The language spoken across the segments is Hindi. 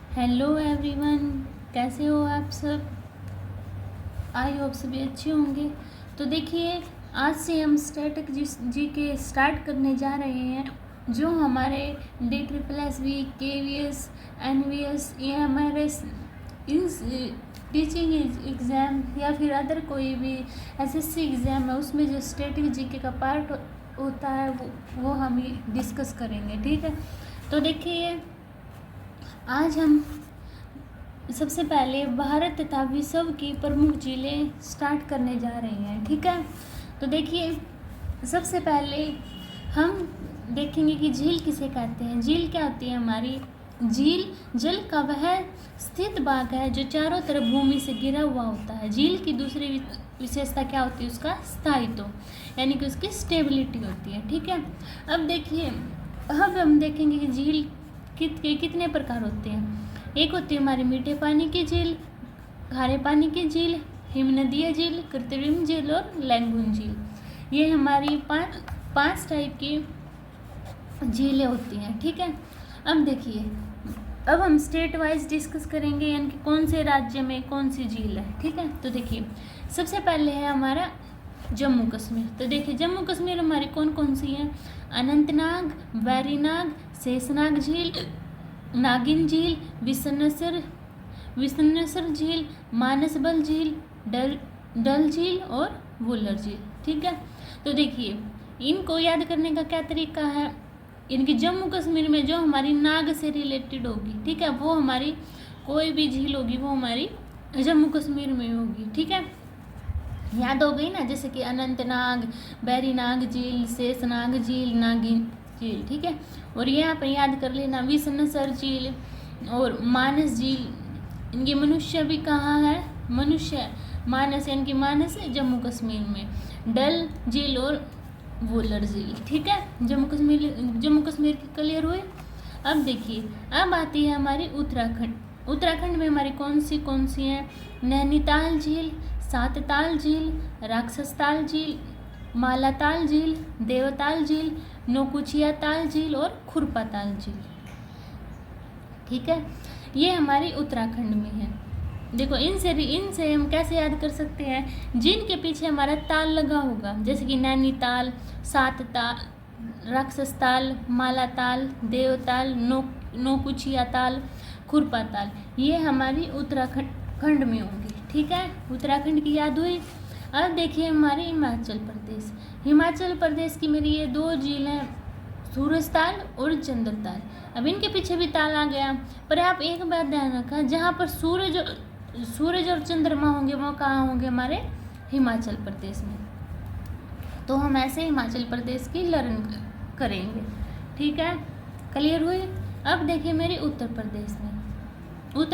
हेलो एवरीवन, कैसे हो आप सब। आई होप सभी अच्छे होंगे। तो देखिए, आज से हम स्टैटिक जी के स्टार्ट करने जा रहे हैं। जो हमारे DSSS, KVS, NVS, EMRS, in teaching exam या फिर अदर कोई भी SSC एग्ज़ाम है, उसमें जो स्टैटिक जीके का पार्ट होता है वो हम डिस्कस करेंगे। ठीक है, तो देखिए आज हम सबसे पहले भारत तथा विश्व की प्रमुख झीलें स्टार्ट करने जा रहे हैं। ठीक है, तो देखिए सबसे पहले हम देखेंगे कि झील किसे कहते हैं। झील क्या होती है हमारी। झील जल का वह स्थित भाग है जो चारों तरफ भूमि से घिरा हुआ होता है। झील की दूसरी विशेषता क्या होती है, उसका स्थायित्व, यानी कि उसकी स्टेबिलिटी होती है। ठीक है, अब देखिए, अब हम देखेंगे कि झील कितने प्रकार होते हैं। एक होती है हमारी मीठे पानी की झील, खारे पानी की झील, हिमनदीय झील, कृत्रिम झील और लैगून झील। ये हमारी पांच टाइप की झीलें होती हैं। ठीक है, अब देखिए, अब हम स्टेट वाइज डिस्कस करेंगे, यानी कि कौन से राज्य में कौन सी झील है। ठीक है, तो देखिए सबसे पहले है हमारा जम्मू कश्मीर। तो देखिए जम्मू कश्मीर हमारी कौन कौन सी हैं। अनंतनाग, वेरीनाग, शेषनाग झील, नागिन झील, विश्नसर झील, मानसबल झील, डल झील और वुलर झील। ठीक है, तो देखिए इनको याद करने का क्या तरीका है। इनकी जम्मू कश्मीर में जो हमारी नाग से रिलेटेड होगी, ठीक है, वो हमारी कोई भी झील होगी वो हमारी जम्मू कश्मीर में होगी। ठीक है, याद हो गई ना, जैसे कि अनंतनाग, बैरीनाग झील, शेषनाग झील, नागिन झील। ठीक है, और यहाँ पर याद कर लेना विश्नसर झील और मानस झील। इनके मनुष्य भी कहाँ है, मनुष्य मानस, यानी कि मानस है जम्मू कश्मीर में। डल झील और वुलर झील। ठीक है, जम्मू कश्मीर की क्लियर हुए। अब देखिए, अब आती है हमारी उत्तराखंड। उत्तराखंड में हमारी कौन सी हैं। नैनीताल झील, सातताल झील, राक्षसताल झील, मालाताल झील, देवताल झील, नौकुचिया ताल झील और खुरपा ताल झील। ठीक है, ये हमारी उत्तराखंड में है। देखो इनसे हम कैसे याद कर सकते हैं, जिनके पीछे हमारा ताल लगा होगा, जैसे कि नैनीताल, सातताल, राक्षसताल, मालाताल, देवताल, नौकुचिया ताल, खुरपा ताल, ये हमारी उत्तराखंड में होंगी। ठीक है, उत्तराखंड की याद हुई। अब देखिए हमारे हिमाचल प्रदेश। हिमाचल प्रदेश की मेरी ये दो झीलें, सूरजताल और चंद्रताल। अब इनके पीछे भी ताल आ गया, पर आप एक बात ध्यान रखा, जहाँ पर सूरज और चंद्रमा होंगे वो कहाँ होंगे, हमारे हिमाचल प्रदेश में। तो हम ऐसे हिमाचल प्रदेश की लर्न करेंगे। ठीक है, क्लियर हुई। अब देखिए मेरे उत्तर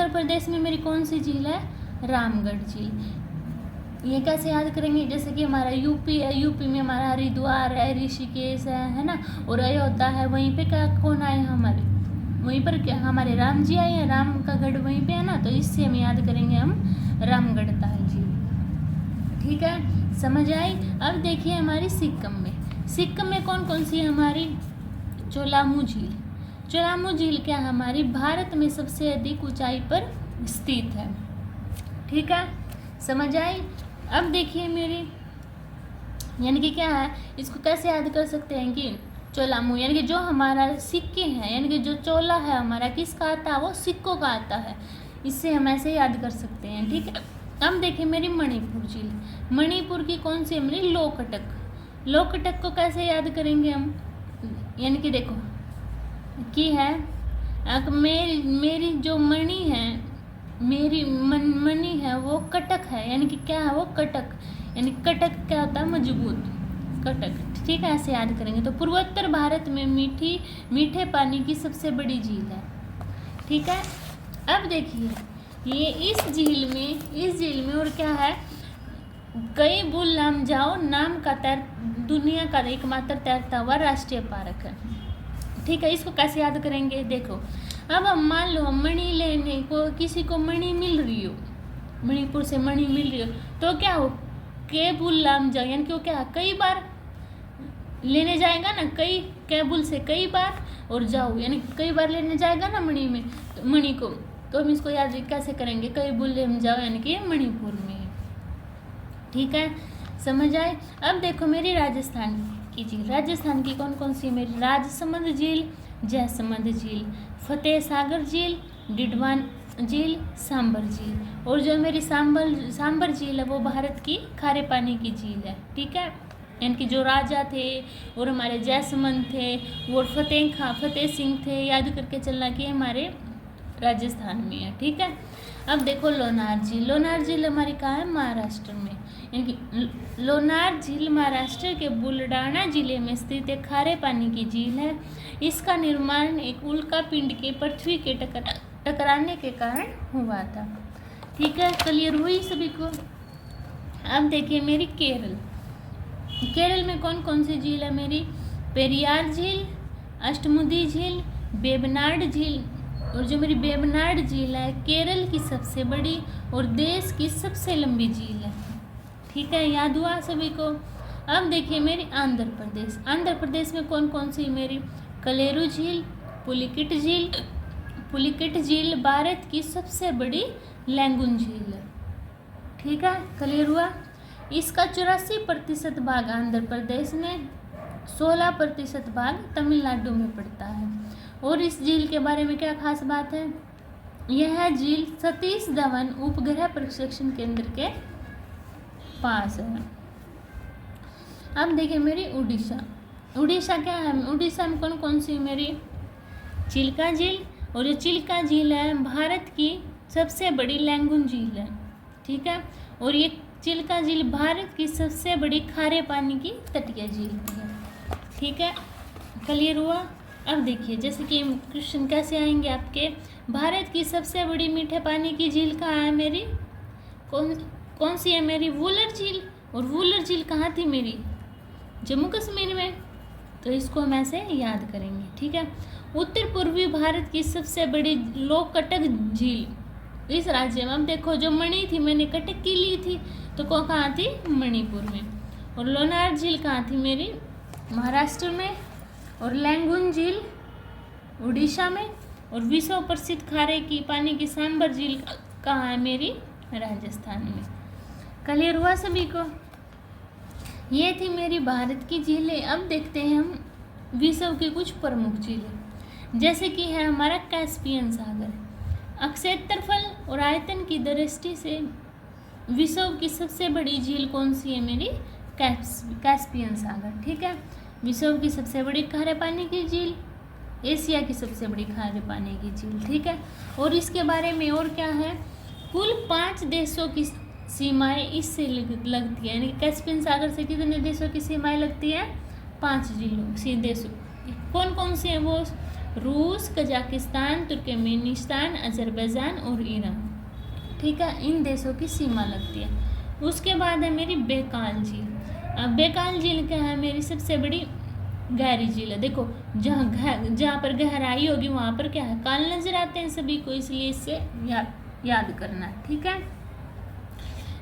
प्रदेश में मेरी कौन सी झील है, रामगढ़ झील। ये कैसे याद करेंगे, जैसे कि हमारा यूपी है, यूपी में हमारा हरिद्वार है, ऋषिकेश है ना, और अयोध्या है। वहीं पे क्या कौन आए हमारे, वहीं पर क्या हमारे राम जी आए हैं, राम का गढ़ वहीं पे है ना, तो इससे हम याद करेंगे हम रामगढ़ ताल झील। ठीक है, समझ आई। अब देखिए हमारी सिक्किम में कौन कौन सी है हमारी, चोलामू झील। चोलामू झील क्या हमारी भारत में सबसे अधिक ऊंचाई पर स्थित है। ठीक है, समझ आई। अब देखिए मेरी, यानी कि क्या है, इसको कैसे याद कर सकते हैं कि चोलामू, यानी कि जो हमारा सिक्के हैं, यानी कि जो चोला है हमारा किसका आता है, वो सिक्कों का आता है। इससे हम ऐसे याद कर सकते हैं। ठीक है, अब देखिए मेरी मणिपुर झील। मणिपुर की कौन सी है मेरी, लोकटक। लोकटक को कैसे याद करेंगे हम, यानी कि देखो कि है मेरी जो मणि है, मेरी मणि है वो कटक है, यानी कि क्या है वो कटक, यानी कटक क्या होता है, मजबूत कटक। ठीक है, ऐसे याद करेंगे। तो पूर्वोत्तर भारत में मीठे पानी की सबसे बड़ी झील है। ठीक है, अब देखिए ये इस झील में और क्या है, कई बुल लामजाओ नाम का दुनिया का एकमात्र तैरता हुआ राष्ट्रीय पार्क है। ठीक है, इसको कैसे याद करेंगे, देखो अब हम मान लो मणि लेने को, किसी को मणि मिल रही हो, मणिपुर से मणि मिल रही हो, तो क्या हो, केबुल लामजाओ, यानी कि वो क्या कई बार लेने जाएगा ना, केबुल से कई बार, और जाओ यानी कई बार लेने जाएगा ना मणि में, तो मणि को, तो हम इसको याद कैसे करेंगे, कैबुल लेमजाओ यानी कि मणिपुर में। ठीक है, समझ आए। अब देखो मेरी राजस्थान की झील, राजस्थान की कौन कौन सी, मेरी राजसमंद झील, जयसमंद झील, फतेह सागर झील, डिडवान झील, सांबर झील। और जो मेरी सांबर झील है वो भारत की खारे पानी की झील है। ठीक है, इनके जो राजा थे और हमारे जयसमंद थे और फतेह सिंह थे, याद करके चलना कि हमारे राजस्थान में है। ठीक है, अब देखो लोनार झील, लोनार झील हमारी कहाँ है, महाराष्ट्र में। इनकी लोनार झील महाराष्ट्र के बुलढाणा जिले में स्थित एक खारे पानी की झील है। इसका निर्माण एक उल्का पिंड के पृथ्वी के टकराने के कारण हुआ था। ठीक है, क्लियर हुई सभी को। अब देखिए मेरी केरल, केरल में कौन कौन सी झील है मेरी, पेरियार झील, अष्टमुदी झील, वेबनाड झील। और जो मेरी वेबनाड झील है केरल की सबसे बड़ी और देश की सबसे लंबी झील है। ठीक है, याद हुआ सभी को। अब देखिए मेरी आंध्र प्रदेश, आंध्र प्रदेश में कौन कौन सी मेरी, कलेरू झील, पुलिकिट झील भारत की सबसे बड़ी लैंगून झील है। ठीक है, क्लियर हुआ। इसका 84% भाग आंध्र प्रदेश में, 16% भाग तमिलनाडु में पड़ता है। और इस झील के बारे में क्या खास बात है, यह झील सतीश धवन उपग्रह प्रक्षेपण केंद्र के पास है। अब देखिए मेरी उड़ीसा, उड़ीसा क्या है, उड़ीसा में कौन कौन सी मेरी, चिल्का झील। और ये चिल्का झील है भारत की सबसे बड़ी लैंगून झील है। ठीक है, और ये चिल्का झील भारत की सबसे बड़ी खारे पानी की तटीय झील है। ठीक है, क्लियर हुआ। अब देखिए जैसे कि क्वेश्चन कैसे आएंगे आपके, भारत की सबसे बड़ी मीठे पानी की झील कहाँ है मेरी, कौन सी है मेरी, वुलर झील। और वुलर झील कहाँ थी मेरी, जम्मू कश्मीर में। तो इसको हम ऐसे याद करेंगे। ठीक है, उत्तर पूर्वी भारत की सबसे बड़ी लोकटक झील इस राज्य में। अब देखो जो मणि थी मैंने कटक की ली थी, तो कहाँ थी, मणिपुर में। और लोनार झील कहाँ थी मेरी, महाराष्ट्र में। और लैंगून झील उड़ीसा में। और विश्व प्रसिद्ध खारे की पानी की सांबर झील कहाँ है मेरी, राजस्थान में। क्लियर हुआ सभी को। ये थी मेरी भारत की झीलें। अब देखते हैं हम विश्व की कुछ प्रमुख झीलें, जैसे कि है हमारा कैस्पियन सागर। क्षेत्रफल और आयतन की दृष्टि से विश्व की सबसे बड़ी झील कौन सी है मेरी, कैस्पियन सागर। ठीक है, विश्व की सबसे बड़ी खारे पानी की झील, एशिया की सबसे बड़ी खारे पानी की झील। ठीक है, और इसके बारे में और क्या है, कुल 5 देशों की सीमाएं इससे लगती है, यानी कैस्पियन सागर से कितने देशों की सीमाएं लगती है, 5 जिलों देशों। कौन कौन से हैं वो, रूस, कजाकिस्तान, तुर्कमेनिस्तान, अजरबैजान और ईरान। ठीक है, इन देशों की सीमा लगती है। उसके बाद है मेरी बेकाल झील। अब बेकाल झील क्या है, मेरी सबसे बड़ी गहरी झील है। देखो जहाँ पर गहराई होगी वहाँ पर क्या है, काल नजर आते हैं सभी को, इसलिए इससे याद करना है। ठीक है,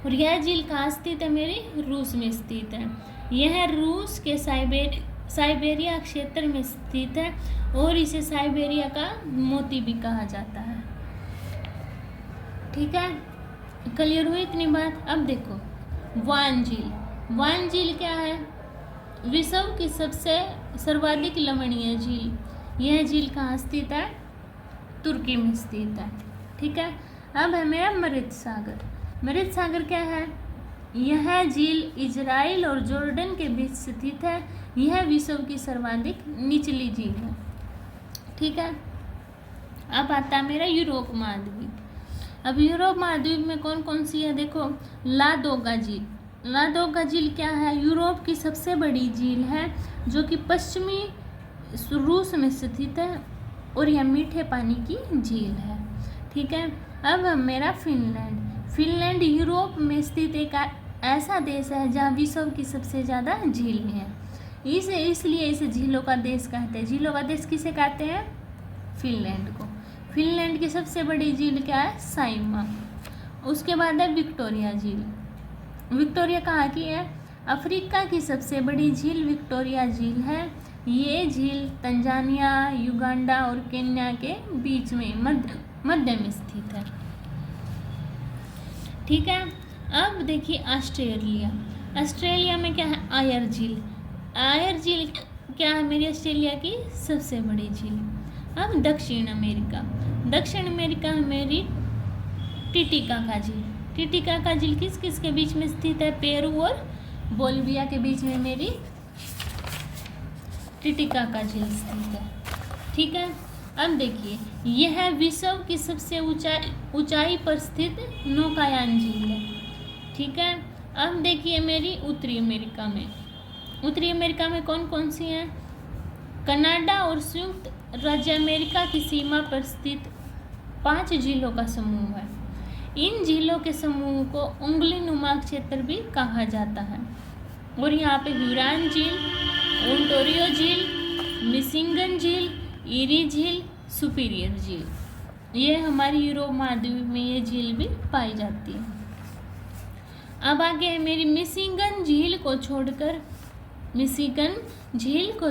और यह झील कहाँ स्थित है मेरी, रूस में स्थित है। यह रूस के साइबेरिया क्षेत्र में स्थित है और इसे साइबेरिया का मोती भी कहा जाता है। ठीक है, क्लियर हुई इतनी बात। अब देखो वान झील, वान झील क्या है, विश्व की सबसे सर्वाधिक लवणीय झील। यह झील कहाँ स्थित है, तुर्की में स्थित है। ठीक है, अब है मेरा मृत सागर। मृत सागर क्या है, यह झील इजराइल और जॉर्डन के बीच स्थित है। यह विश्व की सर्वाधिक निचली झील है। ठीक है, अब आता है मेरा यूरोप महाद्वीप। अब यूरोप महाद्वीप में कौन कौन सी है, देखो लादोगा झील। लादोगा झील क्या है, यूरोप की सबसे बड़ी झील है जो कि पश्चिमी रूस में स्थित है और यह मीठे पानी की झील है। ठीक है, अब मेरा फिनलैंड। फिनलैंड यूरोप में स्थित एक ऐसा देश है जहाँ विश्व की सबसे ज़्यादा झीलें हैं। इसलिए इसे झीलों का देश कहते हैं। झीलों का देश किसे कहते हैं, फिनलैंड को। फिनलैंड की सबसे बड़ी झील क्या है, साइमा। उसके बाद है विक्टोरिया झील। विक्टोरिया कहाँ की है, अफ्रीका की सबसे बड़ी झील विक्टोरिया झील है। ये झील तंजानिया, युगांडा और केन्या के बीच में मध्य में स्थित है। ठीक है। अब देखिए ऑस्ट्रेलिया। ऑस्ट्रेलिया में क्या है, आयर झील। आयर झील क्या है मेरी ऑस्ट्रेलिया की सबसे बड़ी झील। अब दक्षिण अमेरिका। दक्षिण अमेरिका में मेरी टिटिकाका झील। टिटिकाका झील किस किस के बीच में स्थित है, पेरू और बोलिविया के बीच में मेरी टिटिकाका झील स्थित है। ठीक है। अब देखिए यह विश्व की सबसे ऊंचाई पर स्थित नौकायान झील है। ठीक है। अब देखिए मेरी उत्तरी अमेरिका में। उत्तरी अमेरिका में कौन कौन सी हैं, कनाडा और संयुक्त राज्य अमेरिका की सीमा पर स्थित 5 झीलों का समूह है। इन झीलों के समूह को उंगली नुमा क्षेत्र भी कहा जाता है। और यहाँ पे ह्यूरॉन झील, ओंटारियो झील, मिशिगन झील, ईरी झील, सुपीरियर झील, ये हमारी यूरोप महाद्वीप में ये झील भी पाई जाती है। अब आगे है मेरी मिशिगन झील को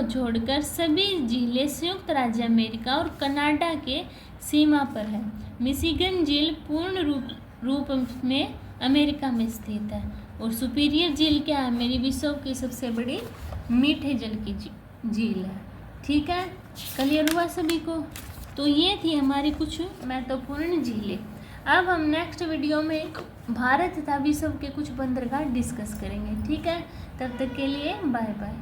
छोड़कर सभी झीलें संयुक्त राज्य अमेरिका और कनाडा के सीमा पर है। मिशिगन झील पूर्ण रूप में अमेरिका में स्थित है। और सुपीरियर झील क्या है, मेरी विश्व की सबसे बड़ी मीठे जल की झील है। ठीक है, क्लियर हुआ सभी को। तो ये थी हमारी कुछ महत्वपूर्ण झीलें। अब हम नेक्स्ट वीडियो में भारत तथा विश्व के कुछ बंदरगाह डिस्कस करेंगे। ठीक है, तब तक के लिए बाय बाय।